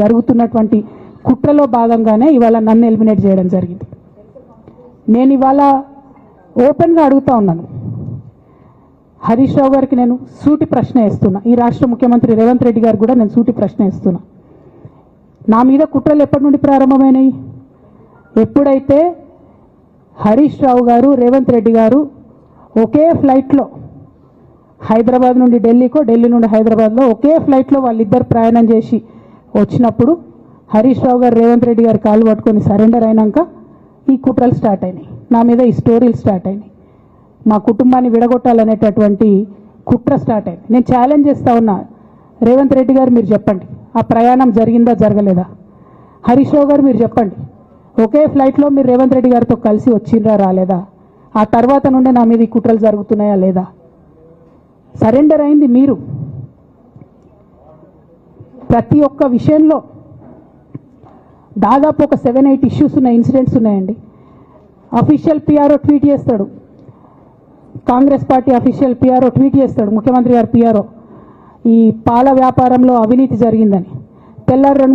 జరుగుతున్నటువంటి కుట్రలో భాగంగానే ఇవాళ నన్ను ఎలిమినేట్ చేయడం జరిగింది. నేను ఇవాళ ఓపెన్గా అడుగుతా ఉన్నాను, హరీష్ రావు గారికి నేను సూటి ప్రశ్న వేస్తున్నా, ఈ రాష్ట్ర ముఖ్యమంత్రి రేవంత్ రెడ్డి గారు కూడా నేను సూటి ప్రశ్న వేస్తున్నా. నా మీద కుట్రలు ఎప్పటి నుండి ప్రారంభమైనాయి? ఎప్పుడైతే హరీష్ రావు గారు రేవంత్ రెడ్డి గారు ఒకే ఫ్లైట్లో హైదరాబాద్ నుండి ఢిల్లీకో, ఢిల్లీ నుండి హైదరాబాద్లో ఒకే ఫ్లైట్లో వాళ్ళిద్దరు ప్రయాణం చేసి వచ్చినప్పుడు హరీష్ రావు గారు రేవంత్ రెడ్డి గారు కాలు పట్టుకొని సరెండర్ అయినాక ఈ కుట్రలు స్టార్ట్ అయినాయి, నా మీద ఈ స్టోరీలు స్టార్ట్ అయినాయి, మా కుటుంబాన్ని విడగొట్టాలనేటటువంటి కుట్ర స్టార్ట్ అయింది. నేను ఛాలెంజ్ చేస్తా ఉన్నా, రేవంత్ రెడ్డి గారు మీరు చెప్పండి, ఆ ప్రయాణం జరిగిందా జరగలేదా? హరీష్ రావు గారు మీరు చెప్పండి, ఒకే ఫ్లైట్లో మీరు రేవంత్ రెడ్డి గారితో కలిసి వచ్చిండ్రా రాలేదా? ఆ తర్వాత నుండే నా మీద ఈ కుట్రలు జరుగుతున్నాయా లేదా? సరెండర్ అయింది మీరు. ప్రతి ఒక్క విషయంలో దాదాపు ఒక 7-8 ఇష్యూస్ ఉన్నాయి, ఇన్సిడెంట్స్ ఉన్నాయండి. అఫీషియల్ పిఆర్ఓ ట్వీట్ చేస్తాడు, Congress party official PRO tweet చేస్తాడు, ముఖ్యమంత్రి గారు పిఆర్ఓ, ఈ పాల వ్యాపారంలో అవినీతి జరిగిందని. తెల్లారి